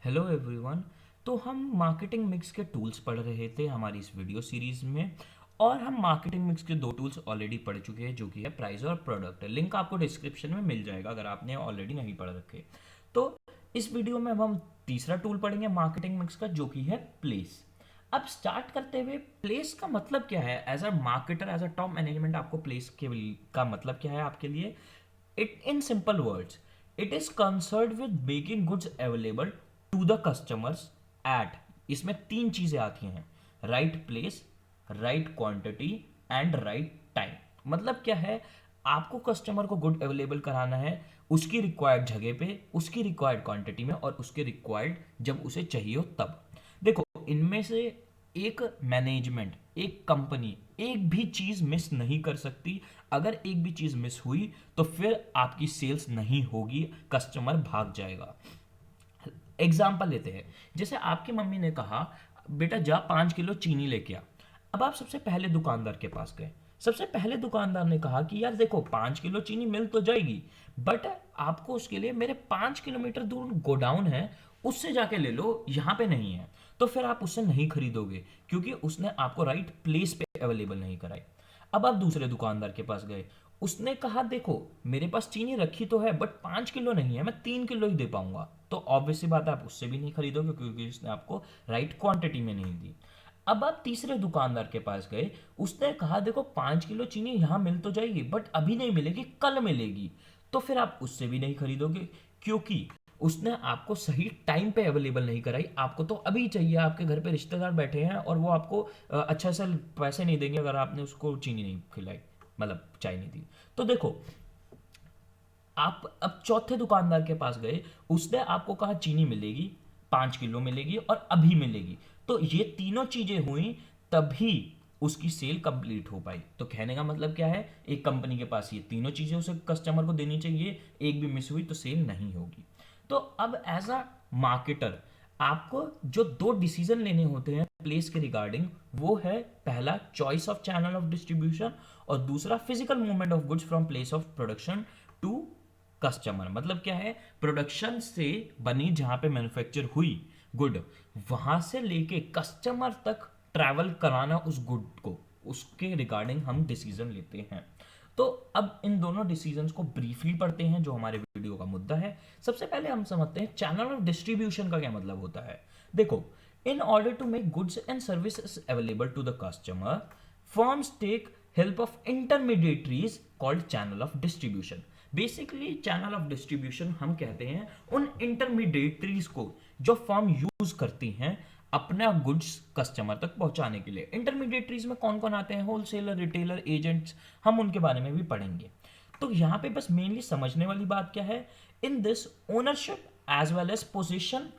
Hello everyone. तो हम marketing mix के टूल्स पढ़ रहे थे हमारी इस वीडियो सीरीज में। और हम मार्केटिंग मिक्स के दो टूल्स ऑलरेडी पढ़ चुके हैं, जो कि है प्राइस और प्रोडक्ट। लिंक आपको डिस्क्रिप्शन में मिल जाएगा अगर आपने ऑलरेडी नहीं पढ़ रखे। तो इस वीडियो में अब हम तीसरा टूल पढ़ेंगे मार्केटिंग मिक्स का, जो कि है प्लेस। अब स्टार्ट करते हुए, प्लेस का मतलब क्या है as a marketer, as a top management. आपको प्लेस के का मतलब क्या है आपके लिए? It in simple words, it is concern with making goods available to the customers at, इसमें तीन चीजें आती हैं: right place, right quantity and right time. मतलब क्या है? आपको कस्टमर को गुड अवेलेबल कराना है उसकी रिक्वायर्ड जगह पे, उसकी रिक्वायर्ड क्वांटिटी में, और उसके रिक्वायर्ड जब उसे चाहिए हो तब। देखो, इनमें से एक मैनेजमेंट, एक कंपनी एक भी चीज मिस नहीं कर सकती। अगर एक भी चीज मिस हुई तो फिर आपकी सेल्स नहीं होगी, कस्टमर भाग जाएगा। एग्जाम्पल लेते हैं, जैसे आपकी मम्मी ने कहा बेटा जा 5 किलो चीनी लेके आ। अब आप सबसे पहले दुकानदार के पास गए। सबसे पहले दुकानदार ने कहा कि यार देखो, 5 किलो चीनी मिल तो जाएगी, बट आपको उसके लिए मेरे 5 किलोमीटर दूर गोडाउन है, उससे जाके ले लो, यहाँ पे नहीं है। तो फिर आप उससे नहीं खरीदोगे, क्योंकि उसने आपको राइट प्लेस पे अवेलेबल नहीं कराई। अब आप दूसरे दुकानदार के पास गए। उसने कहा देखो, मेरे पास चीनी रखी तो है, बट 5 किलो नहीं है, मैं 3 किलो ही दे पाऊंगा। तो ऑब्वियसली बात है, आप उससे भी नहीं खरीदोगे, क्योंकि उसने आपको राइट क्वांटिटी में नहीं दी। अब आप तीसरे दुकानदार के पास गए। उसने कहा देखो, 5 किलो चीनी यहाँ मिल तो जाएगी, बट अभी नहीं मिलेगी, कल मिलेगी। तो फिर आप उससे भी नहीं खरीदोगे, क्योंकि उसने आपको सही टाइम पे अवेलेबल नहीं कराई। आपको तो अभी चाहिए, आपके घर पे रिश्तेदार बैठे हैं और वो आपको अच्छा सा पैसे नहीं देंगे अगर आपने उसको चीनी नहीं खिलाई, मतलब चाय नहीं दी। तो देखो, आप अब चौथे दुकानदार के पास गए। उसने आपको कहा चीनी मिलेगी, 5 किलो मिलेगी और अभी मिलेगी। तो ये तीनों चीजें हुई, तभी उसकी सेल कंप्लीट हो पाई। तो कहने का मतलब क्या है? एक कंपनी के पास ये तीनों चीजें उसे कस्टमर को देनी चाहिए, एक भी मिस हुई तो सेल नहीं होगी। तो अब एज अ मार्केटर, आपको जो दो डिसीजन लेने होते हैं प्लेस के रिगार्डिंग, वो है पहला choice of channel of distribution, और दूसरा physical movement of goods from place of production to customer. मतलब क्या है? प्रोडक्शन से बनी, जहां पे मैन्युफैक्चर हुई गुड, वहां से लेके कस्टमर तक ट्रैवल कराना उस गुड को, उसके रिगार्डिंग हम डिसीजन लेते हैं। तो अब इन दोनों डिसीजंस को ब्रीफली पढ़ते हैं, जो हमारे वीडियो का मुद्दा है। सबसे पहले हम समझते हैं चैनल ऑफ डिस्ट्रीब्यूशन का क्या मतलब होता है। देखो, in order to make goods and services available to the customer, firms take help of intermediaries called channel of distribution. Basically channel of distribution हम कहते हैं उन इंटरमीडिएटरीज को जो फर्म यूज करती हैं अपना गुड्स कस्टमर तक पहुंचाने के लिए। इंटरमीडिएटरीज में कौन कौन आते हैं? होलसेलर, रिटेलर, एजेंट्स, हम उनके बारे में भी पढ़ेंगे। तो यहां पे बस मेनली समझने वाली बात क्या है? In this ownership as well as position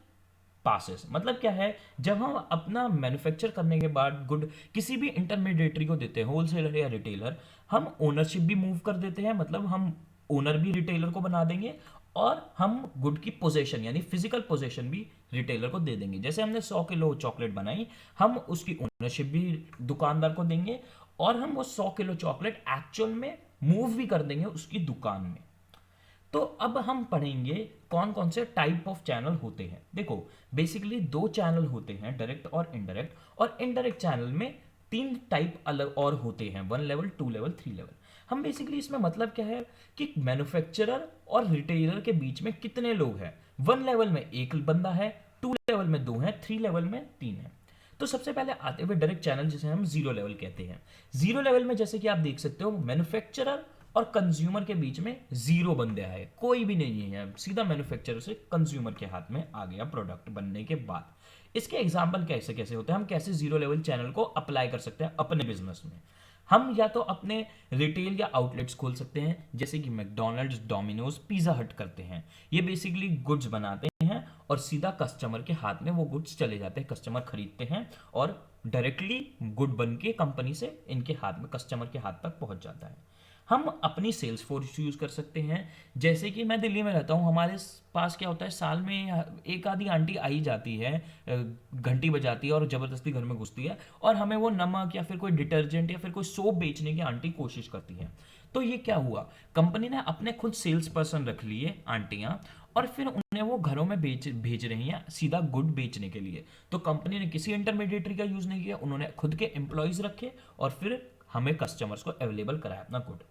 passes. मतलब क्या है? जब हम अपना मैन्युफैक्चर करने के बाद गुड किसी भी इंटरमीडिएटरी को देते हैं, होलसेलर या रिटेलर, हम ओनरशिप भी मूव कर देते हैं। मतलब हम ओनर भी रिटेलर को बना देंगे, और हम गुड की पोजेशन यानी फिजिकल पोजेशन भी रिटेलर को दे देंगे। जैसे हमने 100 किलो चॉकलेट बनाई, हम उसकी ओनरशिप भी दुकानदार को देंगे, और हम वो 100 किलो चॉकलेट एक्चुअल में मूव भी कर देंगे उसकी दुकान में। तो अब हम पढ़ेंगे कौन कौन से टाइप ऑफ चैनल होते हैं। देखो, बेसिकली दो चैनल होते हैं, डायरेक्ट और इनडायरेक्ट। और इनडायरेक्ट चैनल में तीन टाइप अलग और होते हैं: 1 लेवल, 2 लेवल, 3 लेवल। हम बेसिकली इसमें मतलब क्या है कि मैन्युफैक्चरर और रिटेलर के बीच में कितने लोग हैं। 1 लेवल में एक बंदा है, 2 लेवल में दो है, 3 लेवल में तीन है। तो सबसे पहले आते हुए डायरेक्ट चैनल, जिसे हम 0 लेवल कहते हैं। 0 लेवल में जैसे कि आप देख सकते हो, मैन्युफैक्चरर और कंज्यूमर के बीच में जीरो बंदे आए, कोई भी नहीं है, सीधा मैन्युफैक्चरर से कंज्यूमर के हाथ में आ गया प्रोडक्ट बनने के बाद। इसके एग्जाम्पल कैसे कैसे होते हैं, हम कैसे 0 लेवल चैनल को अप्लाई कर सकते हैं अपने बिजनेस में? हम या तो अपने रिटेल या आउटलेट्स खोल सकते हैं, जैसे कि मैकडोनल्ड्स, डोमिनोज, पिज्जा हट करते हैं। ये बेसिकली गुड्स बनाते हैं और सीधा कस्टमर के हाथ में वो गुड्स चले जाते हैं, कस्टमर खरीदते हैं, और डायरेक्टली गुड बन के कंपनी से इनके हाथ में, कस्टमर के हाथ तक पहुंच जाता है। हम अपनी सेल्स फोर्स यूज कर सकते हैं। जैसे कि मैं दिल्ली में रहता हूँ, हमारे पास क्या होता है, साल में एक आधी आंटी आई जाती है, घंटी बजाती है और ज़बरदस्ती घर में घुसती है, और हमें वो नमक या फिर कोई डिटर्जेंट या फिर कोई सोप बेचने की आंटी कोशिश करती है। तो ये क्या हुआ? कंपनी ने अपने खुद सेल्स पर्सन रख लिए, आंटियां, और फिर उन्हें वो घरों में भेज रही हैं सीधा गुड बेचने के लिए। तो कंपनी ने किसी इंटरमीडिएटरी का यूज़ नहीं किया, उन्होंने खुद के एम्प्लॉयज़ रखे और फिर हमें कस्टमर्स को अवेलेबल कराया अपना good.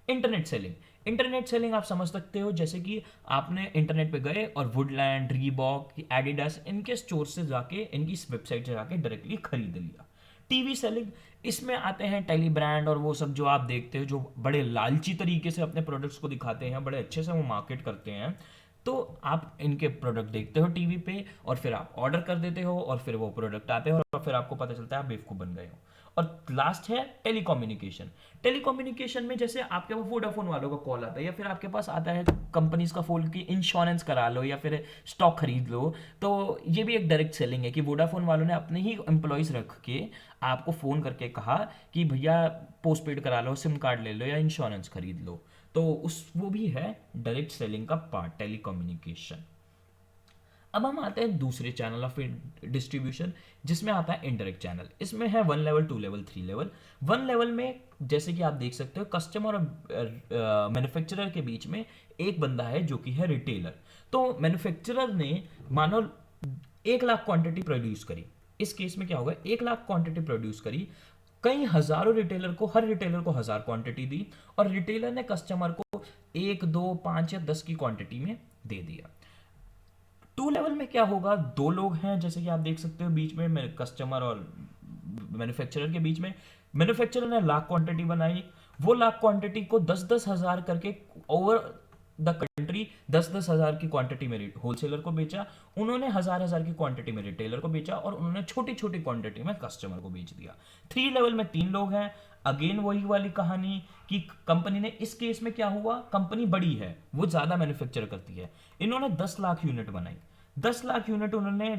Internet selling, internet selling आप समझ सकते हो जैसे कि आपने इंटरनेट पे गए और वुडलैंड, रीबॉक, एडिडास इनके स्टोर से जाके, इनकी वेबसाइट से जाके डायरेक्टली खरीद लिया। टीवी सेलिंग, इसमें आते हैं टेली ब्रांड और वो सब जो आप देखते हो, जो बड़े लालची तरीके से अपने प्रोडक्ट्स को दिखाते हैं, बड़े अच्छे से वो मार्केट करते हैं। तो आप इनके प्रोडक्ट देखते हो टीवी पे और फिर आप ऑर्डर कर देते हो और फिर वो प्रोडक्ट आते हो और फिर आपको पता चलता है आप बेवकूफ़ बन गए हो। और लास्ट है टेलीकम्युनिकेशन। टेलीकम्युनिकेशन में जैसे आपके पास वोडाफोन वालों का कॉल आता है या फिर आपके पास आता है कंपनीज का फोन की इंश्योरेंस करा लो या फिर स्टॉक खरीद लो, तो ये भी एक डायरेक्ट सेलिंग है कि वोडाफोन वालों ने अपने ही एम्प्लॉयज़ रख के आपको फ़ोन करके कहा कि भैया पोस्ट पेड करा लो, सिम कार्ड ले लो या इंश्योरेंस खरीद लो। तो उस वो भी है डायरेक्ट सेलिंग का पार्ट, टेलीकम्युनिकेशन। अब हम आते हैं दूसरे चैनल ऑफ डिस्ट्रीब्यूशन जिसमें आता है इनडायरेक्ट चैनल। इसमें है 1 लेवल, 2 लेवल, 3 लेवल। 1 लेवल में जैसे कि आप देख सकते हो कस्टमर और मैन्युफैक्चरर के बीच में एक बंदा है जो कि है रिटेलर। तो मैन्युफैक्चरर ने मानो 1 लाख क्वांटिटी प्रोड्यूस करी। इस केस में क्या होगा, 1 लाख क्वांटिटी प्रोड्यूस करी, कई हजारों रिटेलर को, हर रिटेलर को 1000 क्वांटिटी दी और रिटेलर ने कस्टमर को 1, 2, 5 या 10 की क्वांटिटी में दे दिया। 2 लेवल में क्या होगा, 2 लोग हैं जैसे कि आप देख सकते हो बीच में कस्टमर और मैन्युफैक्चरर के बीच में। मैन्युफैक्चरर ने लाख क्वांटिटी बनाई, वो लाख क्वांटिटी को 10-10 हजार करके ओवर द कंट्री 10-10 हजार की क्वांटिटी में होलसेलर को बेचा, उन्होंने 1000-1000 की क्वांटिटी में रिटेलर को बेचा और उन्होंने छोटी छोटी क्वांटिटी में कस्टमर को बेच दिया। 3 लेवल में 3 लोग हैं, अगेन वही वाली कहानी कि कंपनी ने, इस केस में क्या हुआ, कंपनी बड़ी है, वो ज्यादा मैन्युफैक्चर करती है, इन्होंने 10 लाख यूनिट बनाई। 10 लाख यूनिट उन्होंने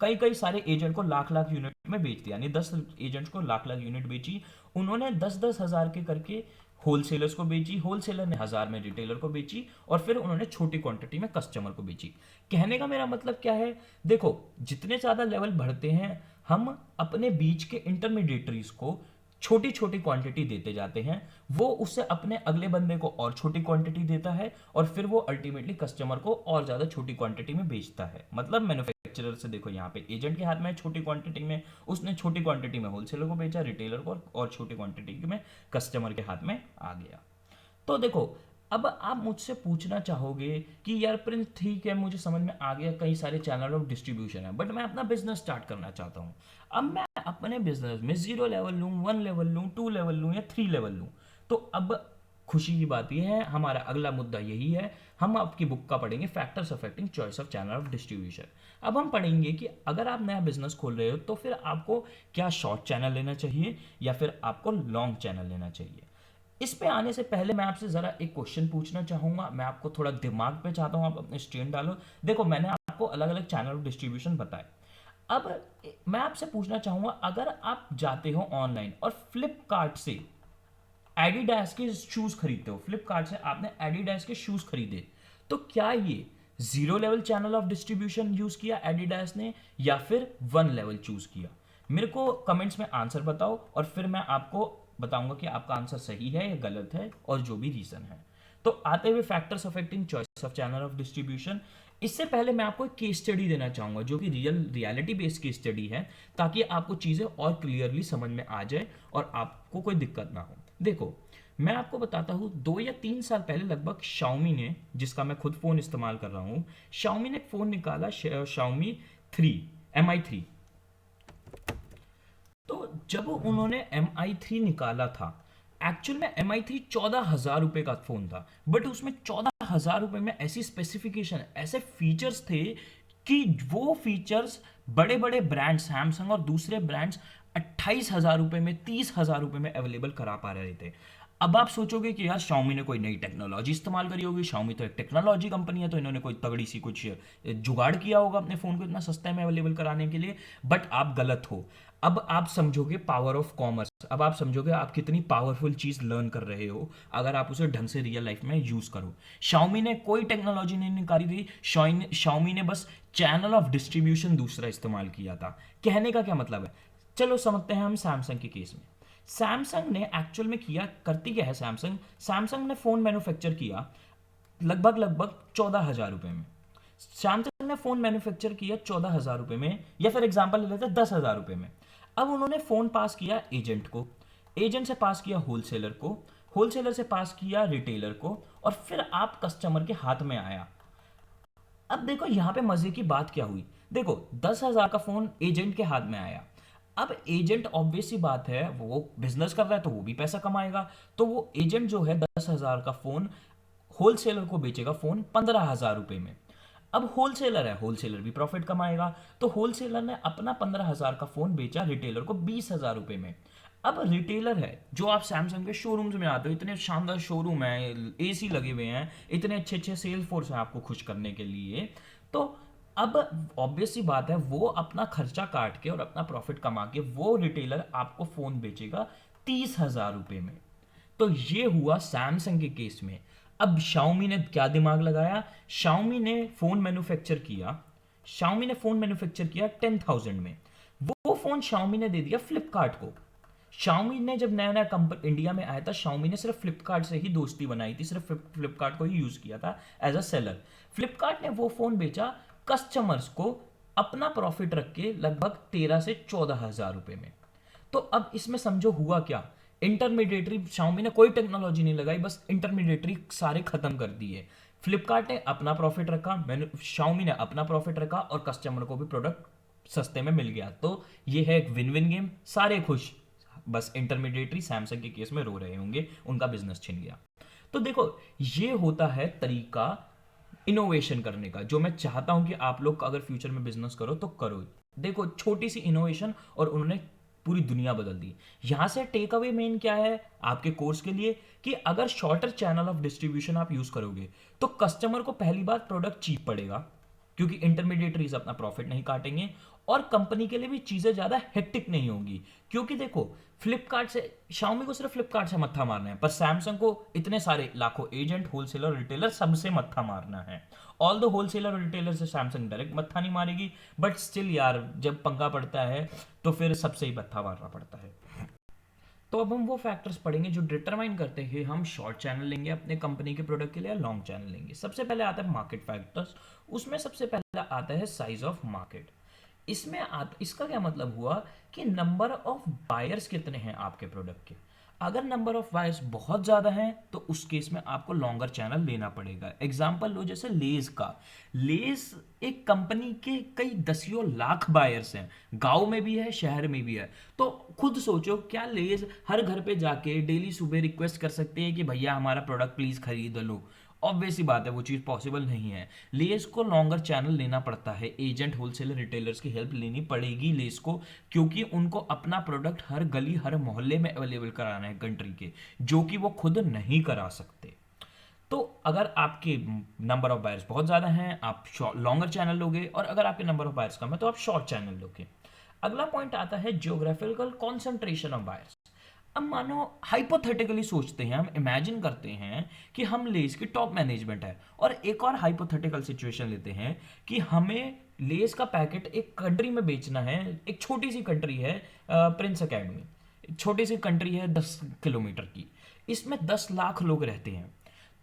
कई कई सारे एजेंट को लाख लाख यूनिट में बेच दिया, यानी 10 एजेंट्स को लाख लाख यूनिट बेची। उन्होंने 10-10 हजार के करके होलसेलर्स को बेची, होलसेलर ने 1000 में रिटेलर को बेची और फिर उन्होंने छोटी क्वांटिटी में कस्टमर को बेची। कहने का मेरा मतलब क्या है, देखो जितने ज़्यादा लेवल बढ़ते हैं हम अपने बीच के इंटरमीडिएटरीज को छोटी छोटी क्वांटिटी देते जाते हैं, वो उससे अपने अगले बंदे को और छोटी क्वांटिटी देता है और फिर वो अल्टीमेटली कस्टमर को और ज़्यादा छोटी क्वांटिटी में बेचता है। मतलब मैन्युफैक्चरर से देखो यहाँ पे एजेंट के हाथ में है छोटी क्वांटिटी में, उसने छोटी क्वांटिटी में होलसेलर को बेचा, रिटेलर को, और छोटी क्वांटिटी में कस्टमर के हाथ में आ गया। तो देखो अब आप मुझसे पूछना चाहोगे कि यार प्रिंस ठीक है मुझे समझ में आ गया कई सारे चैनल ऑफ डिस्ट्रीब्यूशन है, बट मैं अपना बिजनेस स्टार्ट करना चाहता हूँ। अब मैं अपने बिजनेस में 0 लेवल लूँ, 1 लेवल लूँ, 2 लेवल लूँ या 3 लेवल लूँ। तो अब खुशी की बात यह है, हमारा अगला मुद्दा यही है, हम आपकी बुक का पढ़ेंगे factors affecting choice of channel of distribution. अब हम पढ़ेंगे कि अगर आप नया बिजनेस खोल रहे हो तो फिर आपको क्या शॉर्ट चैनल लेना चाहिए या फिर आपको लॉन्ग चैनल लेना चाहिए। इस पे आने से पहले मैं आपसे ज़रा एक क्वेश्चन पूछना चाहूँगा, मैं आपको थोड़ा दिमाग पे चाहता हूँ आप अपने स्ट्रेन डालो। देखो मैंने आपको अलग अलग चैनल ऑफ डिस्ट्रीब्यूशन बताए, अब मैं आपसे पूछना चाहूँगा अगर आप जाते हो ऑनलाइन और फ्लिपकार्ट से एडिडास के शूज़ खरीदते हो, फ्लिपकार्ट से आपने एडिडास के शूज़ खरीदे, तो क्या ये 0 level channel of distribution use किया एडिडास ने या फिर 1 लेवल चूज़ किया। मेरे को कमेंट्स में आंसर बताओ और फिर मैं आपको बताऊंगा कि आपका आंसर सही है या गलत है और जो भी रीजन है। तो आते हुए factors affecting choice of channel of distribution, इससे पहले मैं आपको एक केस स्टडी देना चाहूंगा जो कि रियलिटी बेस्ड केस स्टडी है, ताकि आपको चीजें और क्लियरली समझ में आ जाए और आपको कोई दिक्कत ना हो। देखो मैं आपको बताता हूँ 2 या 3 साल पहले लगभग शाओमी ने, जिसका मैं खुद फोन इस्तेमाल कर रहा हूँ, शाओमी ने एक फोन निकाला शाओमी 3 MI3। तो जब उन्होंने MI3 निकाला था, एक्चुअल में MI3 14,000 रुपये का फ़ोन था, बट उसमें 14,000 रुपये में ऐसी स्पेसिफिकेशन, ऐसे फीचर्स थे कि वो फीचर्स बड़े बड़े ब्रांड सैमसंग और दूसरे ब्रांड्स 28,000 रुपये में, 30,000 रुपये में अवेलेबल करा पा रहे थे। अब आप सोचोगे कि यार शाओमी ने कोई नई टेक्नोलॉजी इस्तेमाल करी होगी, शाओमी तो एक टेक्नोलॉजी कंपनी है, तो इन्होंने कोई तगड़ी सी कुछ जुगाड़ किया होगा अपने फ़ोन को इतना सस्ते में अवेलेबल कराने के लिए, बट आप गलत हो। अब आप समझोगे पावर ऑफ कॉमर्स, अब आप समझोगे आप कितनी पावरफुल चीज़ लर्न कर रहे हो अगर आप उसे ढंग से रियल लाइफ में यूज़ करो। शाओमी ने कोई टेक्नोलॉजी नहीं निकाली थी, शाओमी ने बस चैनल ऑफ डिस्ट्रीब्यूशन दूसरा इस्तेमाल किया था। कहने का क्या मतलब है, चलो समझते हैं हम सैमसंग के केस में। सैमसंग ने एक्चुअल में किया, करती क्या है सैमसंग, सैमसंग ने फ़ोन मैन्युफैक्चर किया लगभग 14,000 रुपये में। सैमसंग ने फोन मैन्युफैक्चर किया 14,000 रुपए में, या फिर एग्जांपल ले लेते हैं 10,000 रुपए में। अब उन्होंने फोन पास किया एजेंट को, एजेंट से पास किया होलसेलर को, होलसेलर से पास किया रिटेलर को, और फिर आप कस्टमर के हाथ में आया। अब देखो यहां पे मजे की बात क्या हुई। देखो 10,000 का फोन एजेंट के हाथ में आया। अब एजेंट ऑब्वियस सी बात है वो बिजनेस कर रहा है तो वो भी पैसा कमाएगा। तो वो एजेंट जो है 10,000 का फोन होलसेलर को बेचेगा फोन 15,000 रुपए में। अब होलसेलर है, होलसेलर भी प्रॉफिट कमाएगा। तो होलसेलर ने अपना 15,000 का फोन बेचा रिटेलर को 20,000 रुपए में। अब रिटेलर है, जो आप सैमसंग के शोरूम्स में आते हो, इतने शानदार शोरूम है, एसी लगे हुए हैं, इतने अच्छे अच्छे सेल्स फोर्स है आपको खुश करने के लिए। तो अब ऑब्वियस सी बात है वो अपना खर्चा काट के और अपना प्रॉफिट कमा के वो रिटेलर आपको फोन बेचेगा 30,000 रुपए में। तो ये हुआ सैमसंग के केस में। अब शाओमी ने क्या दिमाग लगाया, शाओमी ने फोन मैन्युफैक्चर किया, शाओमी ने फोन मैन्युफैक्चर किया 10,000 में। वो फोन शाओमी ने दे दिया फ्लिपकार्ट को। शाओमी ने जब नया नया कंपनी इंडिया में आया था, शाओमी ने सिर्फ फ्लिपकार्ट से ही दोस्ती बनाई थी, सिर्फ फ्लिपकार्ट को ही यूज किया था एज अ सेलर। फ्लिपकार्ट ने वो फोन बेचा कस्टमर्स को अपना प्रॉफिट रख के लगभग 13 से 14,000 रुपए में। तो अब इसमें समझो हुआ क्या, इंटरमीडिएटरी शाओमी ने कोई टेक्नोलॉजी नहीं लगाई, बस इंटरमीडिएटरी सारे खत्म कर दिए। फ्लिपकार्ट ने अपना प्रॉफिट रखा, मैंने शाओमी ने अपना प्रॉफिट रखा, और कस्टमर को भी प्रोडक्ट सस्ते में मिल गया। तो ये है एक विन विन गेम, सारे खुश। बस इंटरमीडिएटरी सैमसंग के केस में रो रहे होंगे, उनका बिजनेस छिन गया। तो देखो ये होता है तरीका इनोवेशन करने का, जो मैं चाहता हूं कि आप लोग अगर फ्यूचर में बिजनेस करो तो करो। देखो छोटी सी इनोवेशन और उन्होंने पूरी दुनिया बदल दी। यहां से टेक अवे मेन क्या है आपके कोर्स के लिए, कि अगर शॉर्टर चैनल ऑफ डिस्ट्रीब्यूशन आप यूज करोगे तो कस्टमर को पहली बात प्रोडक्ट चीप पड़ेगा, क्योंकि इंटरमीडिएटरीज अपना प्रॉफिट नहीं काटेंगे, और कंपनी के लिए भी चीजें ज्यादा हेक्टिक नहीं होंगी। क्योंकि देखो फ्लिपकार्ट से, शाओमी को सिर्फ फ्लिपकार्ट से मत्था मारना है, पर सैमसंग को इतने सारे लाखों एजेंट, होलसेलर, रिटेलर सबसे मत्था मारना है। ऑल द होलसेलर और रिटेलर से सैमसंग डायरेक्ट मत्था नहीं मारेगी, बट स्टिल यार जब पंगा पड़ता है तो फिर सबसे ही मत्था मारना पड़ता है। तो अब हम वो फैक्टर्स पढ़ेंगे जो डिटरमाइन करते हैं हम शॉर्ट चैनल लेंगे अपने कंपनी के प्रोडक्ट के लिए या लॉन्ग चैनल लेंगे। सबसे पहले आता है मार्केट फैक्टर्स। उसमें सबसे पहले आता है साइज ऑफ मार्केट। इसका क्या मतलब हुआ कि नंबर ऑफ बायर्स कितने हैं आपके प्रोडक्ट के। अगर नंबर ऑफ बायर्स बहुत ज़्यादा हैं तो उस केस में आपको लॉन्गर चैनल लेना पड़ेगा। एग्जाम्पल लो जैसे लेज का। लेज एक कंपनी के कई दसियों लाख बायर्स हैं, गांव में भी है शहर में भी है। तो खुद सोचो क्या लेज हर घर पे जाके डेली सुबह रिक्वेस्ट कर सकते हैं कि भैया हमारा प्रोडक्ट प्लीज़ खरीद लो। ऑब्वियस ही बात है वो चीज़ पॉसिबल नहीं है। लेस को लॉन्गर चैनल लेना पड़ता है, एजेंट, होलसेलर, रिटेलर्स की हेल्प लेनी पड़ेगी लेस को, क्योंकि उनको अपना प्रोडक्ट हर गली हर मोहल्ले में अवेलेबल कराना है कंट्री के, जो कि वो खुद नहीं करा सकते। तो अगर आपके नंबर ऑफ बायर्स बहुत ज़्यादा हैं आप लॉन्गर चैनल लोगे, और अगर आपके नंबर ऑफ बायर्स कम है तो आप शॉर्ट चैनल लोगे। अगला पॉइंट आता है जियोग्राफिकल कॉन्सेंट्रेशन ऑफ बायर्स। अब मानो हाइपोथेटिकली सोचते हैं, हम इमेजिन करते हैं कि हम लेस की टॉप मैनेजमेंट है, और एक और हाइपोथेटिकल सिचुएशन लेते हैं कि हमें लेस का पैकेट एक कंट्री में बेचना है। एक छोटी सी कंट्री है प्रिंस अकेडमी, छोटी सी कंट्री है 10 किलोमीटर की, इसमें 10 लाख लोग रहते हैं।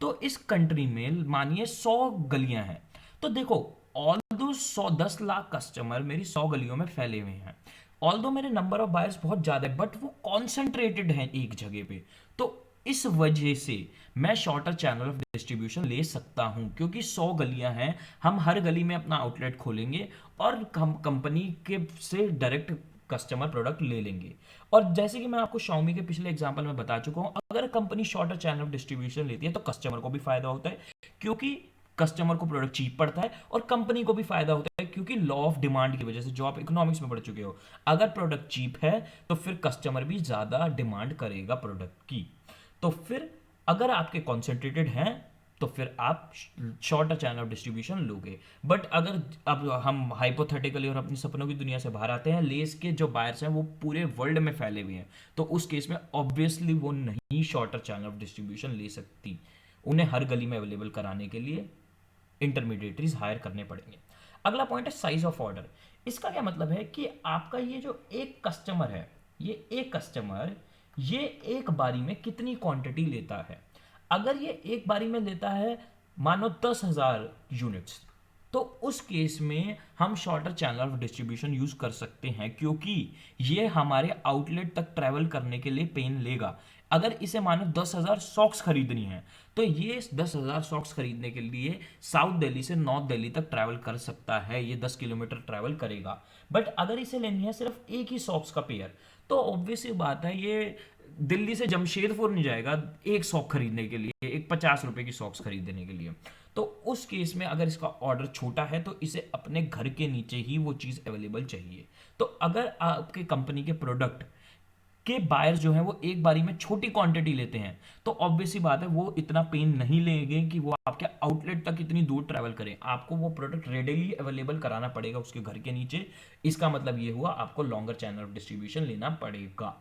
तो इस कंट्री में मानिए 100 गलियां हैं। तो देखो ऑल दो 10 लाख कस्टमर मेरी 100 गलियों में फैले हुए हैं, ऑल दो मेरे नंबर ऑफ बायर्स बहुत ज़्यादा है, बट वो कॉन्सेंट्रेटेड हैं एक जगह पे। तो इस वजह से मैं शॉर्टर चैनल ऑफ डिस्ट्रीब्यूशन ले सकता हूं, क्योंकि 100 गलियां हैं, हम हर गली में अपना आउटलेट खोलेंगे और हम कंपनी के से डायरेक्ट कस्टमर प्रोडक्ट ले लेंगे। और जैसे कि मैं आपको Xiaomi के पिछले एग्जांपल में बता चुका हूं, अगर company shorter channel of distribution लेती है तो कस्टमर को भी फायदा होता है, क्योंकि कस्टमर को प्रोडक्ट चीप पड़ता है, और कंपनी को भी फायदा होता है, क्योंकि लॉ ऑफ डिमांड की वजह से, जो आप इकोनॉमिक्स में पढ़ चुके हो, अगर प्रोडक्ट चीप है तो फिर कस्टमर भी ज्यादा डिमांड करेगा प्रोडक्ट की। तो फिर अगर आपके कॉन्सेंट्रेटेड हैं तो फिर आप शॉर्टर चैनल ऑफ डिस्ट्रीब्यूशन लोगे। बट अगर अब हम हाइपोथेटिकली और अपनी सपनों की दुनिया से बाहर आते हैं, लेस के जो बायर्स हैं वो पूरे वर्ल्ड में फैले हुए हैं, तो उस केस में ऑब्वियसली वो नहीं शॉर्टर चैनल ऑफ डिस्ट्रीब्यूशन ले सकती, उन्हें हर गली में अवेलेबल कराने के लिए इंटरमीडिएटरीज हायर करने पड़ेंगे। अगला पॉइंट है साइज ऑफ ऑर्डर। इसका क्या मतलब है कि आपका ये जो एक कस्टमर है, ये एक बारी में कितनी क्वांटिटी लेता है। अगर ये एक बारी में लेता है मानो 10,000 यूनिट्स, तो उस केस में हम shorter channel of distribution use कर सकते हैं, क्योंकि ये हमारे आउटलेट तक ट्रैवल करने के लिए पेन लेगा। अगर इसे मानो 10,000 सॉक्स खरीदनी है, तो ये 10,000 सॉक्स खरीदने के लिए साउथ दिल्ली से नॉर्थ दिल्ली तक ट्रैवल कर सकता है, ये 10 किलोमीटर ट्रैवल करेगा। बट अगर इसे लेनी है सिर्फ एक ही सॉक्स का पेयर, तो ऑब्वियस सी बात है ये दिल्ली से जमशेदपुर नहीं जाएगा एक सॉक खरीदने के लिए, एक 50 रुपए की सॉक्स खरीदने के लिए। तो उस केस में अगर इसका ऑर्डर छोटा है तो इसे अपने घर के नीचे ही वो चीज़ अवेलेबल चाहिए। तो अगर आपके कंपनी के प्रोडक्ट के बायर्स जो हैं वो एक बारी में छोटी क्वांटिटी लेते हैं, तो ऑब्वियस सी बात है वो इतना पेन नहीं लेंगे कि वो आपके आउटलेट तक इतनी दूर ट्रैवल करें। आपको वो प्रोडक्ट रेडीली अवेलेबल कराना पड़ेगा उसके घर के नीचे। इसका मतलब ये हुआ आपको लॉन्गर चैनल ऑफ डिस्ट्रीब्यूशन लेना पड़ेगा।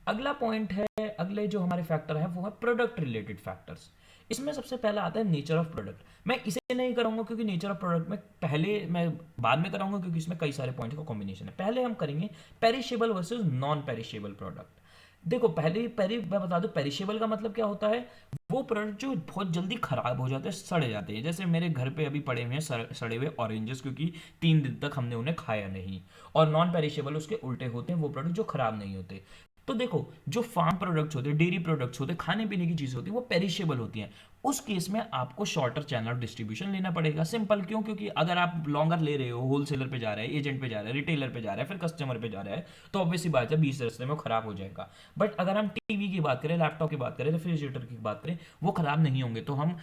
अगला पॉइंट है, अगले जो हमारे फैक्टर है वो है प्रोडक्ट रिलेटेड फैक्टर्स। इसमें सबसे पहला आता है नेचर ऑफ प्रोडक्ट। मैं इसे नहीं करूंगा क्योंकि नेचर ऑफ प्रोडक्ट में पहले मैं बाद में कराऊंगा, क्योंकि इसमें कई सारे पॉइंट का कॉम्बिनेशन है। पहले हम करेंगे perishable versus non perishable product. देखो पहले पहले मैं बता दूं पेरिशेबल का मतलब क्या होता है। वो प्रोडक्ट जो बहुत जल्दी खराब हो जाते हैं, सड़े जाते हैं। जैसे मेरे घर पे अभी पड़े हुए हैं सड़े हुए ऑरेंजेस, क्योंकि 3 दिन तक हमने उन्हें खाया नहीं। और नॉन पेरिशेबल उसके उल्टे होते हैं, वो प्रोडक्ट जो खराब नहीं होते। तो देखो जो फार्म प्रोडक्ट्स होते हैं, डेयरी प्रोडक्ट्स होते हैं, खाने पीने की चीज़ होती है, वो पेरिशेबल होती हैं। उस केस में आपको शॉर्टर चैनल ऑफ डिस्ट्रीब्यूशन लेना पड़ेगा। सिंपल क्यों? क्योंकि अगर आप लॉन्गर ले रहे हो, होलसेलर पे जा रहा है, एजेंट पे जा रहा है, रिटेलर पे जा रहा है, फिर कस्टमर पे जा रहा है, तो ऑब्वियसली बात है 20 रास्ते में वो खराब हो जाएगा। बट अगर हम टीवी की बात करें, लैपटॉप की बात करें, रेफ्रिजरेटर की बात करें, वो खराब नहीं होंगे, तो हम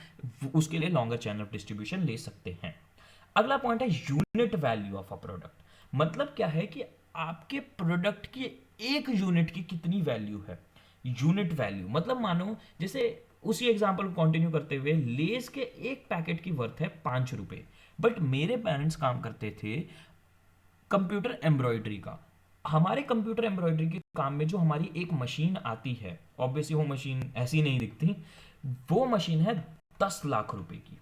उसके लिए लॉन्गर चैनल ऑफ डिस्ट्रीब्यूशन ले सकते हैं। अगला पॉइंट है unit value of a product. मतलब क्या है कि आपके प्रोडक्ट की एक यूनिट की कितनी वैल्यू है। यूनिट वैल्यू मतलब मानो जैसे उसी एग्जांपल को कंटिन्यू करते हुए, लेस के एक पैकेट की वर्थ है 5 रुपए। बट मेरे पेरेंट्स काम करते थे कंप्यूटर एम्ब्रॉयडरी का। हमारे कंप्यूटर एम्ब्रॉयडरी के काम में जो हमारी एक मशीन आती है, ऑब्वियसली वो मशीन ऐसी नहीं दिखती, वो मशीन है 10 लाख रुपए की।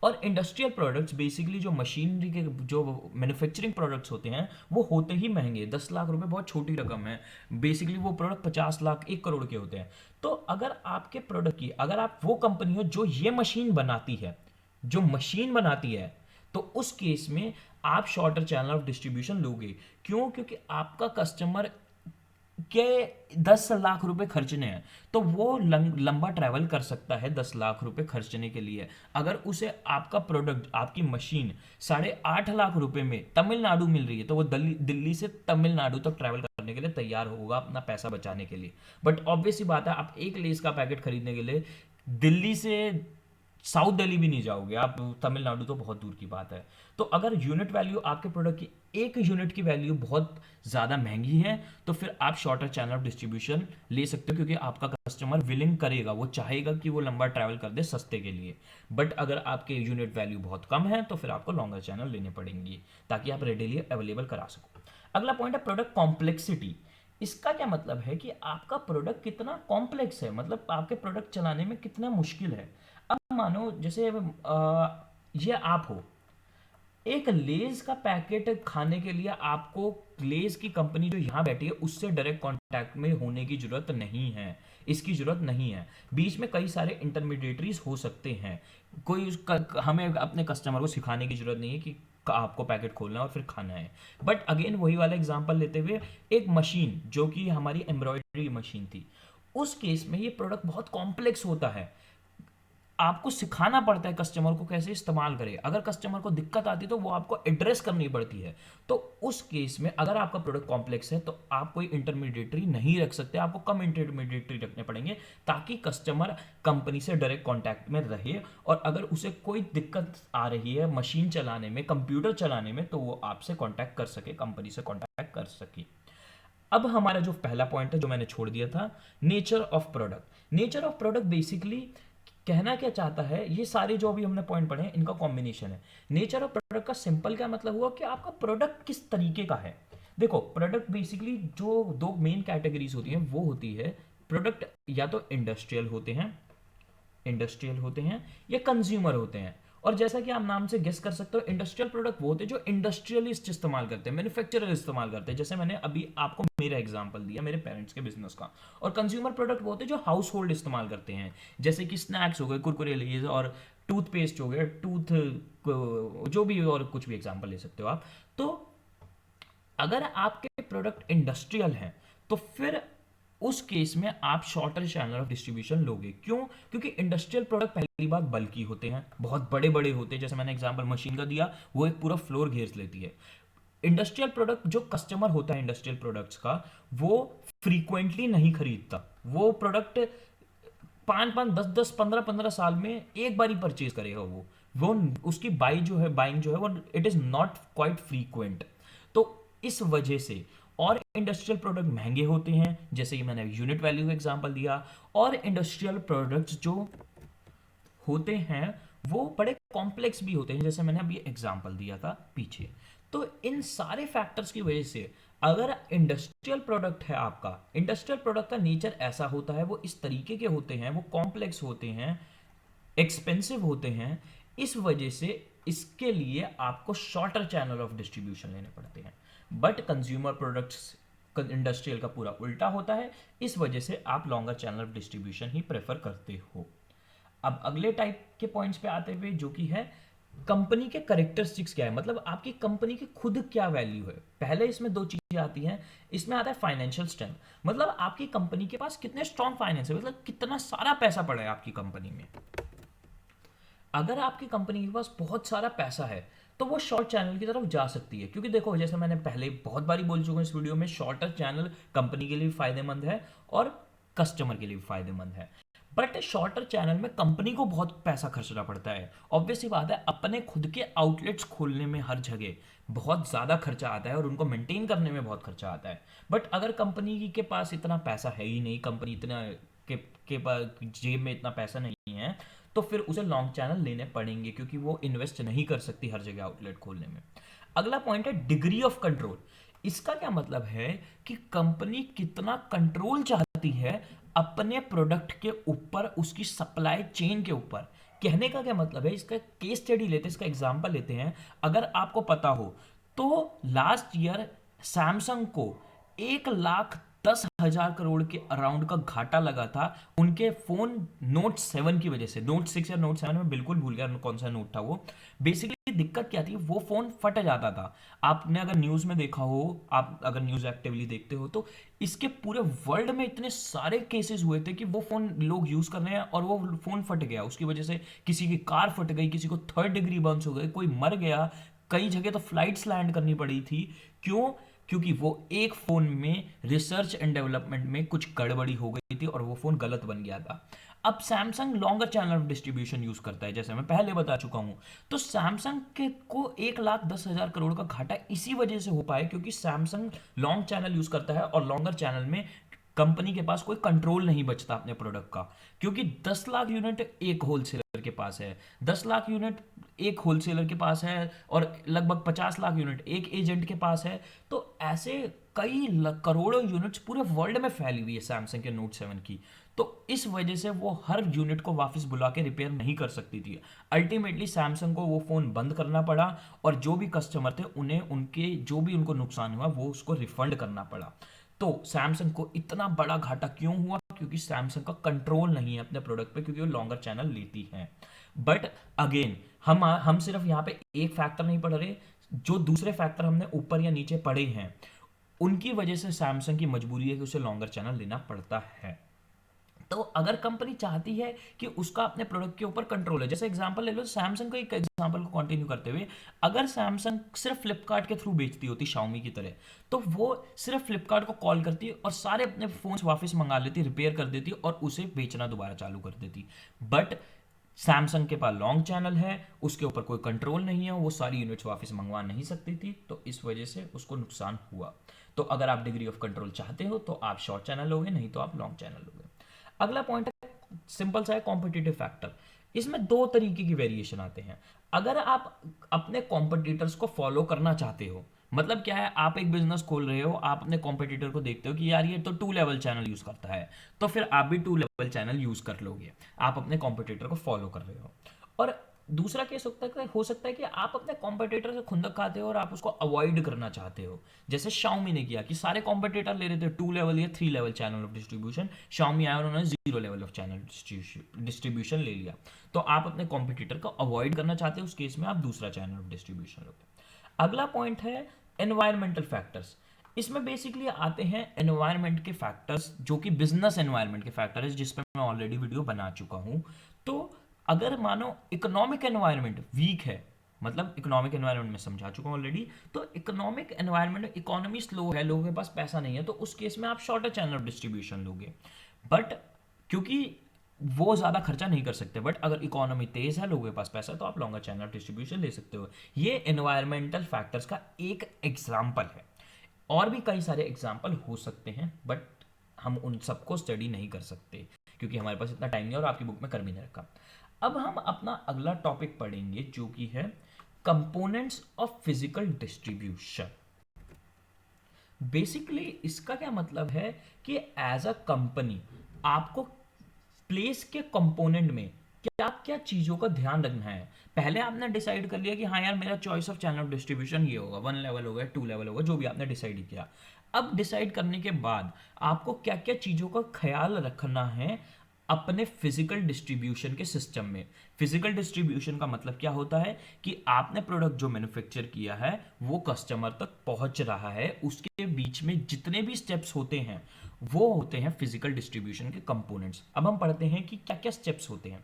और इंडस्ट्रियल प्रोडक्ट्स बेसिकली जो मशीनरी के जो मैन्युफैक्चरिंग प्रोडक्ट्स होते हैं वो होते ही महंगे। 10 लाख रुपए बहुत छोटी रकम है। बेसिकली वो प्रोडक्ट 50 लाख 1 करोड़ के होते हैं। तो अगर आपके प्रोडक्ट की, अगर आप वो कंपनी हो जो ये मशीन बनाती है, जो मशीन बनाती है, तो उस केस में आप शॉर्टर चैनल ऑफ डिस्ट्रीब्यूशन लोगे। क्यों? क्योंकि आपका कस्टमर के 10 लाख रुपए खर्चने हैं, तो वो लंबा ट्रैवल कर सकता है 10 लाख रुपए खर्चने के लिए। अगर उसे आपका प्रोडक्ट, आपकी मशीन 8.5 लाख रुपए में तमिलनाडु मिल रही है, तो वो दिल्ली दिल्ली से तमिलनाडु तक ट्रैवल करने के लिए तैयार होगा अपना पैसा बचाने के लिए। बट ऑब्वियस ही बात है, आप एक लेस का पैकेट खरीदने के लिए दिल्ली से साउथ दिल्ली भी नहीं जाओगे आप, तमिलनाडु तो बहुत दूर की बात है। तो अगर यूनिट वैल्यू आपके प्रोडक्ट की, एक यूनिट की वैल्यू बहुत ज़्यादा महंगी है, तो फिर आप शॉर्टर चैनल ऑफ डिस्ट्रीब्यूशन ले सकते हो, क्योंकि आपका कस्टमर विलिंग करेगा, वो चाहेगा कि वो लंबा ट्रैवल कर दे सस्ते के लिए। बट अगर आपके यूनिट वैल्यू बहुत कम है, तो फिर आपको लॉन्गर चैनल लेने पड़ेंगे ताकि आप रेडीली अवेलेबल करा सको। अगला पॉइंट है प्रोडक्ट कॉम्प्लेक्सिटी। इसका क्या मतलब है कि आपका प्रोडक्ट कितना कॉम्प्लेक्स है, मतलब आपके प्रोडक्ट चलाने में कितना मुश्किल है। अब मानो जैसे ये आप हो, एक लेज का पैकेट खाने के लिए आपको लेज की कंपनी जो यहाँ बैठी है उससे डायरेक्ट कांटेक्ट में होने की जरूरत नहीं है। इसकी जरूरत नहीं है। बीच में कई सारे इंटरमीडिएटरीज हो सकते हैं। कोई हमें अपने कस्टमर को सिखाने की जरूरत नहीं है कि आपको पैकेट खोलना है और फिर खाना है। बट अगेन वही वाला एग्जांपल लेते हुए, एक मशीन जो कि हमारी एम्ब्रॉयडरी मशीन थी, उस केस में ये प्रोडक्ट बहुत कॉम्प्लेक्स होता है। आपको सिखाना पड़ता है कस्टमर को कैसे इस्तेमाल करे। अगर कस्टमर को दिक्कत आती है तो वो आपको एड्रेस करनी पड़ती है। तो उस केस में अगर आपका प्रोडक्ट कॉम्प्लेक्स है तो आप कोई इंटरमीडिएटरी नहीं रख सकते, आपको कम इंटरमीडिएटरी रखने पड़ेंगे ताकि कस्टमर कंपनी से डायरेक्ट कांटेक्ट में रहे। और अगर उसे कोई दिक्कत आ रही है मशीन चलाने में, कंप्यूटर चलाने में, तो वो आपसे कांटेक्ट कर सके, कंपनी से कांटेक्ट कर सके। अब हमारा जो पहला पॉइंट है जो मैंने छोड़ दिया था, nature of product. Nature of product basically कहना क्या चाहता है, ये सारे जो अभी हमने पॉइंट पढ़े हैं इनका कॉम्बिनेशन है। नेचर ऑफ प्रोडक्ट का सिंपल क्या मतलब हुआ कि आपका प्रोडक्ट किस तरीके का है। देखो प्रोडक्ट बेसिकली जो दो मेन कैटेगरीज होती हैं वो होती है, प्रोडक्ट या तो इंडस्ट्रियल होते हैं या कंज्यूमर होते हैं। और जैसा कि आप नाम से गेस कर सकते हो, इंडस्ट्रियल प्रोडक्ट वो होते हैं जो इंडस्ट्रियलिस्ट इस्तेमाल करते हैं, मैन्युफैक्चरर इस्तेमाल करते हैं, जैसे मैंने अभी आपको मेरा एग्जांपल दिया मेरे पेरेंट्स के बिजनेस का। और कंज्यूमर प्रोडक्ट वो होते हैं जो हाउस होल्ड इस्तेमाल करते हैं, जैसे कि स्नैक्स हो गए, कुरकुरे लेज, और टूथपेस्ट हो गया, जो भी और कुछ भी एग्जांपल ले सकते हो आप। तो अगर आपके प्रोडक्ट इंडस्ट्रियल हैं तो फिर उस केस में आप शॉर्टर चैनल ऑफ डिस्ट्रीब्यूशन लोगे। क्यों? क्योंकि इंडस्ट्रियल प्रोडक्ट पहली बात बल्की होते हैं, बहुत बड़े बड़े होते हैं, जैसे मैंने एग्जांपल मशीन का दिया, वो एक पूरा फ्लोर घेर लेती है। इंडस्ट्रियल प्रोडक्ट जो कस्टमर होता है इंडस्ट्रियल प्रोडक्ट्स का, वो फ्रीक्वेंटली नहीं खरीदता। वो प्रोडक्ट 5-5, 10-10, 15-15 साल में एक बार ही परचेज करेगा। वो उसकी बाइंग जो है वो it is not quite frequent. तो इस वजह से और इंडस्ट्रियल प्रोडक्ट महंगे होते हैं, जैसे कि मैंने यूनिट वैल्यू का एग्जांपल दिया, और इंडस्ट्रियल प्रोडक्ट्स जो होते हैं वो बड़े कॉम्प्लेक्स भी होते हैं, जैसे मैंने अभी एग्जांपल दिया था पीछे। तो इन सारे फैक्टर्स की वजह से अगर इंडस्ट्रियल प्रोडक्ट है आपका, इंडस्ट्रियल प्रोडक्ट का नेचर ऐसा होता है, वो इस तरीके के होते हैं, वो कॉम्प्लेक्स होते हैं, एक्सपेंसिव होते हैं। इस वजह से इसके लिए आपको शॉर्टर चैनल ऑफ डिस्ट्रीब्यूशन लेने पड़ते हैं। बट कंज्यूमर प्रोडक्ट्स इंडस्ट्रियल का पूरा उल्टा होता है, इस वजह से आप longer channel of distribution he prefer करते हो। अब अगले टाइप के पॉइंट्स पे आते हुए, जो कि है कंपनी के करेक्टरिस्टिक्स क्या है, मतलब आपकी कंपनी की खुद क्या वैल्यू है। पहले इसमें दो चीजें आती हैं। इसमें आता है फाइनेंशियल स्ट्रेंथ, मतलब आपकी कंपनी के पास कितने स्ट्रॉन्ग फाइनेंस है, मतलब कितना सारा पैसा पड़ा है आपकी कंपनी में। अगर आपकी कंपनी के पास बहुत सारा पैसा है तो वो शॉर्ट चैनल की तरफ जा सकती है, क्योंकि देखो जैसे मैंने पहले बहुत बारी बोल चुका हूं इस वीडियो में, शॉर्टर चैनल कंपनी के लिए भी फायदेमंद है और कस्टमर के लिए भी फायदेमंद है। बट शॉर्टर चैनल में कंपनी को बहुत पैसा खर्चना पड़ता है। ऑब्वियसली बात है, अपने खुद के आउटलेट्स खोलने में हर जगह बहुत ज़्यादा खर्चा आता है और उनको मेंटेन करने में बहुत खर्चा आता है। बट अगर कंपनी के पास इतना पैसा है ही नहीं, कंपनी इतना के पास जेब में इतना पैसा नहीं है, तो फिर उसे लॉन्ग चैनल लेने पड़ेंगे, क्योंकि वो इन्वेस्ट नहीं कर सकती हर जगह आउटलेट खोलने में। अगला पॉइंट है डिग्री ऑफ कंट्रोल। इसका क्या मतलब है कि कंपनी कितना कंट्रोल चाहती है अपने प्रोडक्ट के ऊपर, उसकी सप्लाई चेन के ऊपर। कहने का क्या मतलब है, इसका केस स्टडी लेते हैं, इसका एग्जांपल लेते हैं। अगर आपको पता हो तो लास्ट ईयर सैमसंग को 1,10,000 करोड़ के अराउंड का घाटा लगा था उनके फोन नोट 7 की वजह से। नोट 6 या नोट 7 में बिल्कुल भूल गया कौन सा नोट था वो। बेसिकली दिक्कत क्या थी, वो फोन फट जाता था। आपने अगर न्यूज में देखा हो, आप अगर न्यूज एक्टिवली देखते हो, तो इसके पूरे वर्ल्ड में इतने सारे केसेस हुए थे कि वो फोन लोग यूज कर रहे हैं और वो फोन फट गया। उसकी वजह से किसी की कार फट गई, किसी को 3rd डिग्री बर्न्स हो गए, कोई मर गया, कई जगह तो फ्लाइट्स लैंड करनी पड़ी थी। क्यों? क्योंकि वो एक फोन में रिसर्च एंड डेवलपमेंट में कुछ गड़बड़ी हो गई थी और वो फोन गलत बन गया था। अब Samsung longer channel of distribution use करता है, जैसे मैं पहले बता चुका हूं। तो सैमसंग के को 1,10,000 करोड़ का घाटा इसी वजह से हो पाया, क्योंकि सैमसंग लॉन्ग चैनल यूज करता है और लॉन्गर चैनल में कंपनी के पास कोई कंट्रोल नहीं बचता अपने प्रोडक्ट का। क्योंकि 10 लाख यूनिट एक होलसेलर के पास है, 10 लाख यूनिट एक होलसेलर के पास है, और लगभग 50 लाख यूनिट एक एजेंट के पास है। तो ऐसे कई करोड़ों यूनिट्स पूरे वर्ल्ड में फैली हुई है सैमसंग के नोट 7 की। तो इस वजह से वो हर यूनिट को वापस बुला के रिपेयर नहीं कर सकती थी। अल्टीमेटली सैमसंग को वो फ़ोन बंद करना पड़ा, और जो भी कस्टमर थे उन्हें उनके जो भी उनको नुकसान हुआ वो उसको रिफंड करना पड़ा। तो सैमसंग को इतना बड़ा घाटा क्यों हुआ? क्योंकि सैमसंग का कंट्रोल नहीं है अपने प्रोडक्ट पे, क्योंकि वो लॉन्गर चैनल लेती है। बट अगेन हम सिर्फ यहाँ पे एक फैक्टर नहीं पढ़ रहे, जो दूसरे फैक्टर हमने ऊपर या नीचे पढ़े हैं उनकी वजह से सैमसंग की मजबूरी है कि उसे लॉन्गर चैनल लेना पड़ता है। तो अगर कंपनी चाहती है कि उसका अपने प्रोडक्ट के ऊपर कंट्रोल है, जैसे एग्जांपल ले लो सैमसंग का, एक एग्जांपल को कंटिन्यू करते हुए, अगर सैमसंग सिर्फ फ्लिपकार्ट के थ्रू बेचती होती शाओमी की तरह, तो वो सिर्फ फ्लिपकार्ट को कॉल करती और सारे अपने फोन्स वापस मंगा लेती, रिपेयर कर देती और उसे बेचना दोबारा चालू कर देती। बट सैमसंग के पास लॉन्ग चैनल है, उसके ऊपर कोई कंट्रोल नहीं है, वो सारी यूनिट्स वापस मंगवा नहीं सकती थी, तो इस वजह से उसको नुकसान हुआ। तो अगर आप डिग्री ऑफ कंट्रोल चाहते हो तो आप शॉर्ट चैनल लोगे, नहीं तो आप लॉन्ग चैनल लोगे। अगला पॉइंट है सिंपल सा है, कॉम्पिटिटिव फैक्टर। इसमें दो तरीके की वेरिएशन आते हैं। अगर आप अपने कॉम्पिटिटर्स को फॉलो करना चाहते हो, मतलब क्या है, आप एक बिजनेस खोल रहे हो, आप अपने कॉम्पिटिटर को देखते हो कि यार ये तो 2 लेवल चैनल यूज करता है, तो फिर आप भी 2 लेवल चैनल यूज कर लोगे। आप अपने कॉम्पिटिटर को फॉलो कर रहे हो। और दूसरा केस हो सकता है कि आप अपने कॉम्पिटिटर से खुंदक खाते हो और आप उसको अवॉइड करना चाहते हो। जैसे शाओमी ने किया कि सारे कॉम्पिटिटर ले रहे थे 2 लेवल या 3 level channel of distribution, Xiaomi आया और उन्होंने 0 लेवल ऑफ चैनल डिस्ट्रीब्यूशन ले लिया। तो आप अपने कॉम्पिटिटर को अवॉइड करना चाहते हो, उस केस में आप दूसरा चैनल ऑफ डिस्ट्रीब्यूशन लोगे। अगला पॉइंट है एनवायरमेंटल फैक्टर्स। इसमें बेसिकली आते हैं एनवायरनमेंट के फैक्टर्स, जो कि बिजनेस एनवायरनमेंट के फैक्टर है, जिस पर मैं ऑलरेडी वीडियो बना चुका हूं। तो अगर मानो इकोनॉमिक एनवायरनमेंट वीक है, मतलब इकोनॉमिक एनवायरनमेंट में समझा चुका हूं ऑलरेडी, तो इकोनॉमिक एनवायरनमेंट में इकोनॉमी स्लो है, लोगों के पास पैसा नहीं है, तो उस केस में आप शॉर्टर चैनल ऑफ डिस्ट्रीब्यूशन लोगे। बट क्योंकि वो ज़्यादा खर्चा नहीं कर सकते, बट अगर इकोनॉमी तेज है, लोगों के पास पैसा, तो आप लॉन्गर चैनल डिस्ट्रीब्यूशन ले सकते हो। ये एनवायरमेंटल फैक्टर्स का एक एग्जाम्पल है। और भी कई सारे एग्जाम्पल हो सकते हैं, बट हम उन सबको स्टडी नहीं कर सकते क्योंकि हमारे पास इतना टाइम नहीं है और आपकी बुक में कर भी नहीं रखा। अब हम अपना अगला टॉपिक पढ़ेंगे जो कि है components of physical distribution. Basically इसका क्या मतलब है कि एज अ कंपनी आपको प्लेस के कंपोनेंट में क्या क्या चीजों का ध्यान रखना है। पहले आपने डिसाइड कर लिया कि हाँ यार मेरा choice of channel of distribution ये होगा, 1 लेवल होगा, 2 लेवल होगा, जो भी आपने डिसाइड किया। अब डिसाइड करने के बाद आपको क्या क्या चीजों का ख्याल रखना है अपने फिजिकल डिस्ट्रीब्यूशन के सिस्टम में। फिजिकल डिस्ट्रीब्यूशन का मतलब क्या होता है कि आपने प्रोडक्ट जो मैन्युफैक्चर किया है वो कस्टमर तक पहुंच रहा है, उसके बीच में जितने भी स्टेप्स होते हैं वो होते हैं फिजिकल डिस्ट्रीब्यूशन के कंपोनेंट्स। अब हम पढ़ते हैं कि क्या क्या स्टेप्स होते हैं।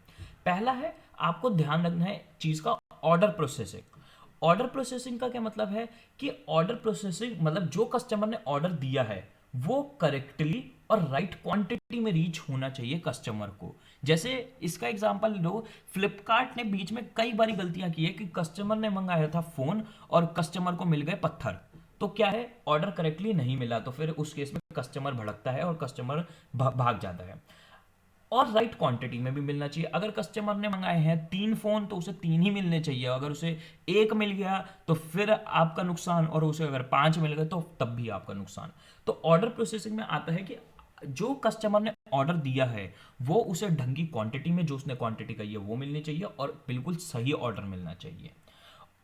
पहला है, आपको ध्यान रखना है चीज का ऑर्डर प्रोसेसिंग। ऑर्डर प्रोसेसिंग का क्या मतलब है कि ऑर्डर प्रोसेसिंग मतलब जो कस्टमर ने ऑर्डर दिया है वो करेक्टली और राइट क्वांटिटी में रीच होना चाहिए कस्टमर को। जैसे इसका एग्जांपल लो, फ्लिपकार्ट ने बीच में कई बारी गलतियां की है कि कस्टमर ने मंगाया था फोन और कस्टमर को मिल गए पत्थर। तो क्या है, ऑर्डर करेक्टली नहीं मिला, तो फिर उस केस में कस्टमर भड़कता है और कस्टमर भाग जाता है। और राइट क्वांटिटी में भी मिलना चाहिए। अगर कस्टमर ने मंगाए हैं 3 फोन तो उसे 3 ही मिलने चाहिए, अगर उसे 1 मिल गया तो फिर आपका नुकसान, और उसे अगर 5 मिल गए तो तब भी आपका नुकसान। तो ऑर्डर प्रोसेसिंग में आता है कि जो कस्टमर ने ऑर्डर दिया है वो उसे ढंग की क्वांटिटी में, जो उसने क्वांटिटी कही है वो मिलनी चाहिए और बिल्कुल सही ऑर्डर मिलना चाहिए।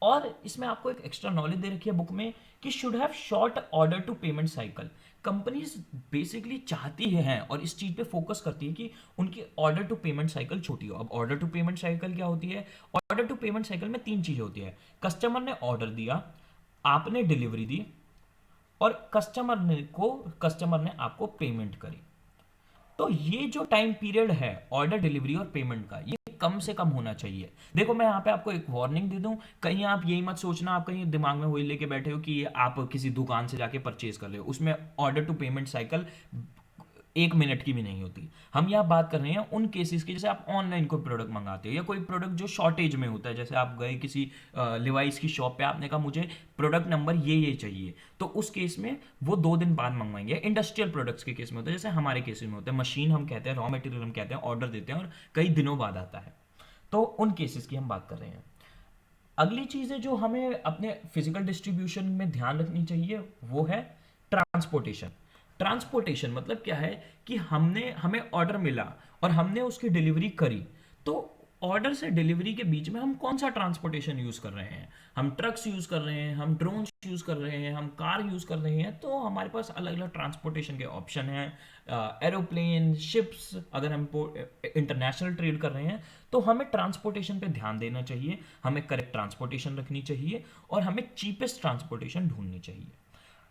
और इसमें आपको एक एक्स्ट्रा नॉलेज दे रखी है बुक में कि should have short order to payment cycle. Companies basically चाहती हैं और इस चीज पे फोकस करती है कि उनकी ऑर्डर टू पेमेंट साइकिल छोटी हो। अब ऑर्डर टू पेमेंट साइकिल क्या होती है? ऑर्डर टू पेमेंट साइकिल में 3 चीजें होती है। कस्टमर ने ऑर्डर दिया, आपने डिलीवरी दी, और कस्टमर ने आपको पेमेंट करी। तो ये जो टाइम पीरियड है ऑर्डर, डिलीवरी और पेमेंट का, ये कम से कम होना चाहिए। देखो मैं यहाँ पे आपको एक वार्निंग दे दूं, कहीं आप यही मत सोचना, आप कहीं दिमाग में वही लेके बैठे हो कि आप किसी दुकान से जाके परचेज कर रहे हो, उसमें order to payment cycle 1 minute की भी नहीं होती। हम यहाँ बात कर रहे हैं उन केसेस की, जैसे आप ऑनलाइन कोई प्रोडक्ट मंगाते हो या कोई प्रोडक्ट जो शॉर्टेज में होता है। जैसे आप गए किसी लिवाइस की शॉप पे, आपने कहा मुझे प्रोडक्ट नंबर ये चाहिए, तो उस केस में वो 2 दिन बाद मंगवाएंगे। इंडस्ट्रियल प्रोडक्ट्स के केस में होता है, जैसे हमारे केस में होता है, मशीन हम कहते हैं, रॉ मटेरियल हम कहते हैं, ऑर्डर देते हैं और कई दिनों बाद आता है। तो उन केसेस की हम बात कर रहे हैं। अगली चीज़ है जो हमें अपने फिजिकल डिस्ट्रीब्यूशन में ध्यान रखनी चाहिए, वो है ट्रांसपोर्टेशन। ट्रांसपोर्टेशन मतलब क्या है कि हमें ऑर्डर मिला और हमने उसकी डिलीवरी करी, तो ऑर्डर से डिलीवरी के बीच में हम कौन सा ट्रांसपोर्टेशन यूज कर रहे हैं? हम ट्रक्स यूज कर रहे हैं, हम ड्रोन्स यूज कर रहे हैं, हम कार यूज कर रहे हैं। तो हमारे पास अलग अलग ट्रांसपोर्टेशन के ऑप्शन हैं। एरोप्लेन, शिप्स, अगर हम इंटरनेशनल ट्रेड कर रहे हैं तो हमें ट्रांसपोर्टेशन पे ध्यान देना चाहिए, हमें करेक्ट ट्रांसपोर्टेशन रखनी चाहिए और हमें चीपेस्ट ट्रांसपोर्टेशन ढूंढनी चाहिए।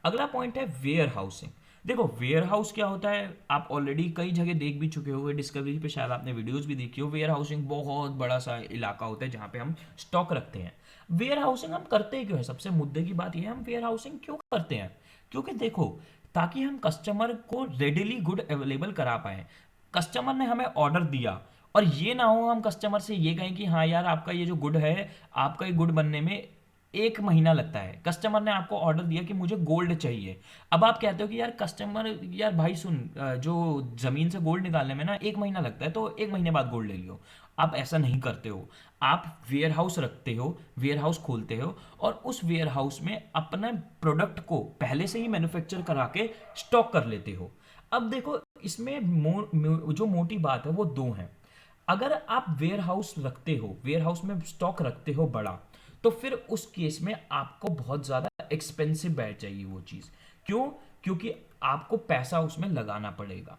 अगला पॉइंट है वेयर हाउसिंग। देखो वेयर हाउस क्या होता है, आप ऑलरेडी कई जगह देख भी चुके होंगे, डिस्कवरी पे शायद आपने वीडियोस भी देखी हो। वेयर हाउसिंग बहुत बड़ा सा इलाका होता है जहाँ पे हम स्टॉक रखते हैं। वेयर हाउसिंग हम करते क्यों है? सबसे मुद्दे की बात यह है, हम वेयर हाउसिंग क्यों करते हैं? क्योंकि देखो, ताकि हम कस्टमर को रेडिली गुड अवेलेबल करा पाए। कस्टमर ने हमें ऑर्डर दिया और ये ना हो हम कस्टमर से ये कहें कि हाँ यार आपका ये जो गुड है, आपका ये गुड बनने में 1 महीना लगता है। कस्टमर ने आपको ऑर्डर दिया कि मुझे गोल्ड चाहिए। अब आप कहते हो कि यार कस्टमर, यार भाई सुन, जो जमीन से गोल्ड निकालने में ना 1 महीना लगता है, तो 1 महीने बाद गोल्ड ले लियो। आप ऐसा नहीं करते हो, आप वेयर हाउस रखते हो, वेयर हाउस खोलते हो और उस वेयर हाउस में अपने प्रोडक्ट को पहले से ही मैन्युफैक्चर करा के स्टॉक कर लेते हो। अब देखो इसमें जो मोटी बात है वो 2 हैं। अगर आप वेयर हाउस रखते हो, वेयर हाउस में स्टॉक रखते हो बड़ा, तो फिर उस केस में आपको बहुत ज़्यादा एक्सपेंसिव बैठ जाएगी वो चीज़। क्यों? क्योंकि आपको पैसा उसमें लगाना पड़ेगा।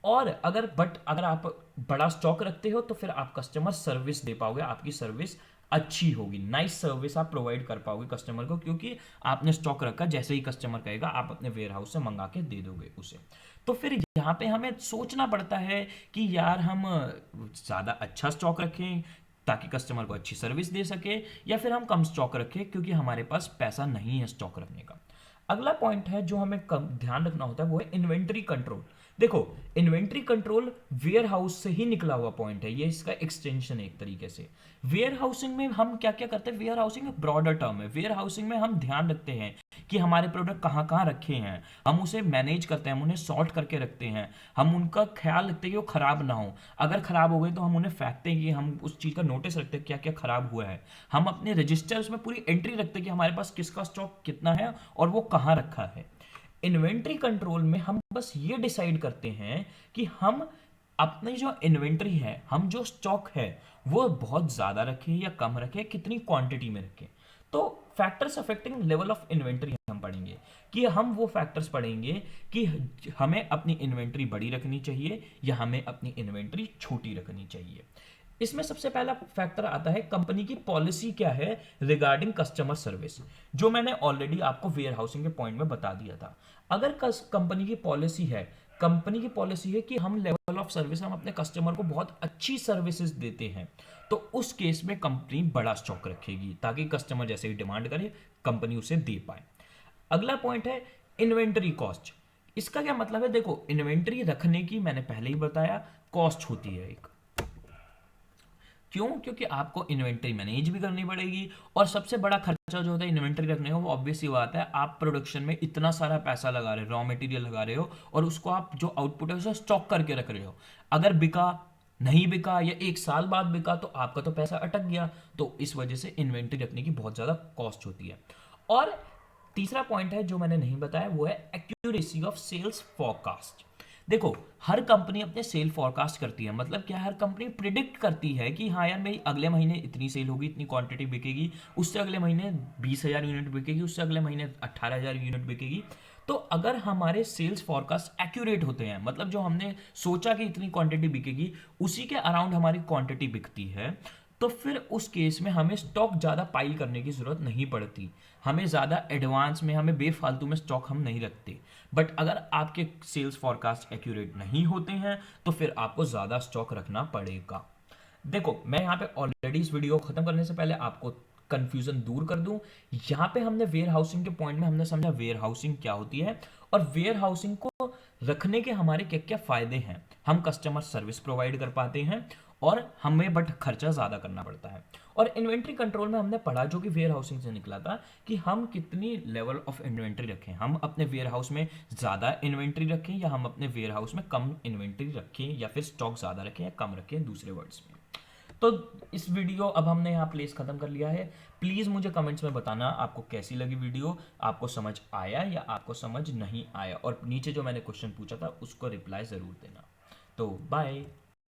और अगर आप बड़ा स्टॉक रखते हो तो फिर आप कस्टमर सर्विस दे पाओगे, आपकी सर्विस अच्छी होगी, नाइस सर्विस आप प्रोवाइड कर पाओगे कस्टमर को, क्योंकि आपने स्टॉक रखा, जैसे ही कस्टमर कहेगा आप अपने वेयर हाउस से मंगा के दे दोगे उसे। तो फिर यहाँ पे हमें सोचना पड़ता है कि यार हम ज़्यादा अच्छा स्टॉक रखें ताकि कस्टमर को अच्छी सर्विस दे सके, या फिर हम कम स्टॉक रखें क्योंकि हमारे पास पैसा नहीं है स्टॉक रखने का। अगला पॉइंट है जो हमें ध्यान रखना होता है, वो है इन्वेंट्री कंट्रोल। देखो, इन्वेंट्री कंट्रोल वेयर हाउस से ही निकला हुआ पॉइंट है, ये इसका एक्सटेंशन है एक तरीके से। वेयर हाउसिंग में हम क्या क्या करते हैं, वेयर हाउसिंग एक ब्रॉडर टर्म है। वेयर हाउसिंग में हम ध्यान रखते हैं कि हमारे प्रोडक्ट कहाँ कहाँ रखे हैं, हम उसे मैनेज करते हैं, हम उन्हें सॉर्ट करके रखते हैं, हम उनका ख्याल रखते हैं कि वो खराब ना हो। अगर खराब हो गए तो हम उन्हें फेंकते हैं कि हम उस चीज़ का नोटिस रखते हैं क्या क्या खराब हुआ है। हम अपने रजिस्टर्स में पूरी एंट्री रखते हैं कि हमारे पास किसका स्टॉक कितना है और वो कहाँ रखा है। इन्वेंट्री कंट्रोल में हम बस ये डिसाइड करते हैं कि हम अपनी जो इन्वेंट्री है, हम जो स्टॉक है, वो बहुत ज़्यादा रखें या कम रखें, कितनी क्वांटिटी में रखें। तो factors affecting level of inventory हम पढ़ेंगे, कि हम वो फैक्टर्स पढ़ेंगे कि हमें अपनी इन्वेंट्री बड़ी रखनी चाहिए या हमें अपनी इन्वेंट्री छोटी रखनी चाहिए। इसमें सबसे पहला फैक्टर आता है कंपनी की पॉलिसी क्या है रिगार्डिंग कस्टमर सर्विस, जो मैंने ऑलरेडी आपको वेयर हाउसिंग के पॉइंट में बता दिया था। अगर कंपनी की पॉलिसी है, कंपनी की पॉलिसी है कि हम लेवल ऑफ सर्विस, हम अपने कस्टमर को बहुत अच्छी सर्विसेज देते हैं, तो उस केस में कंपनी बड़ा स्टॉक रखेगी ताकि कस्टमर जैसे ही डिमांड करे कंपनी उसे दे पाए। अगला पॉइंट है इन्वेंटरी कॉस्ट। इसका क्या मतलब है? देखो, इन्वेंटरी रखने की मैंने पहले ही बताया कॉस्ट होती है एक। क्यों? क्योंकि आपको इन्वेंट्री मैनेज भी करनी पड़ेगी, और सबसे बड़ा खर्चा जो होता है इन्वेंट्री रखने का, वो ऑब्वियस सी बात है, आप प्रोडक्शन में इतना सारा पैसा लगा रहे हो, रॉ मटेरियल लगा रहे हो, और उसको आप जो आउटपुट है उसे स्टॉक करके रख रहे हो। अगर बिका, नहीं बिका, या एक साल बाद बिका, तो आपका तो पैसा अटक गया। तो इस वजह से इन्वेंट्री रखने की बहुत ज़्यादा कॉस्ट होती है। और तीसरा पॉइंट है जो मैंने नहीं बताया, वो है एक्यूरेसी ऑफ सेल्स फोरकास्ट। देखो, हर कंपनी अपने सेल फोरकास्ट करती है, मतलब क्या, हर कंपनी प्रिडिक्ट करती है कि हाँ यार मेरी अगले महीने इतनी सेल होगी, इतनी क्वांटिटी बिकेगी, उससे अगले महीने 20,000 यूनिट बिकेगी, उससे अगले महीने 18,000 यूनिट बिकेगी। तो अगर हमारे सेल्स फोरकास्ट एक्यूरेट होते हैं, मतलब जो हमने सोचा कि इतनी क्वांटिटी बिकेगी उसी के अराउंड हमारी क्वांटिटी बिकती है, तो फिर उस केस में हमें स्टॉक ज़्यादा पाइल करने की ज़रूरत नहीं पड़ती, हमें ज़्यादा एडवांस में, हमें बेफालतू में स्टॉक हम नहीं रखते। बट अगर आपके सेल्स फॉरकास्ट एक्यूरेट नहीं होते हैं तो फिर आपको ज़्यादा स्टॉक रखना पड़ेगा। देखो, मैं यहाँ पे ऑलरेडी इस वीडियो को ख़त्म करने से पहले आपको कंफ्यूजन दूर कर दूं। यहाँ पे हमने वेयर हाउसिंग के पॉइंट में हमने समझा वेयर हाउसिंग क्या होती है, और वेयर हाउसिंग को रखने के हमारे क्या क्या फ़ायदे हैं। हम कस्टमर सर्विस प्रोवाइड कर पाते हैं, और हमें बट खर्चा ज़्यादा करना पड़ता है। और इन्वेंट्री कंट्रोल में हमने पढ़ा, जो कि वेयर हाउसिंग से निकला था, कि हम कितनी लेवल ऑफ इन्वेंट्री रखें, हम अपने वेयर हाउस में ज़्यादा इन्वेंट्री रखें या हम अपने वेयर हाउस में कम इन्वेंट्री रखें, या फिर स्टॉक ज़्यादा रखें या कम रखें, दूसरे वर्ड्स में। तो इस वीडियो अब हमने यहाँ प्लेस ख़त्म कर लिया है। प्लीज़ मुझे कमेंट्स में बताना आपको कैसी लगी वीडियो, आपको समझ आया या आपको समझ नहीं आया, और नीचे जो मैंने क्वेश्चन पूछा था उसको रिप्लाई ज़रूर देना। तो बाय।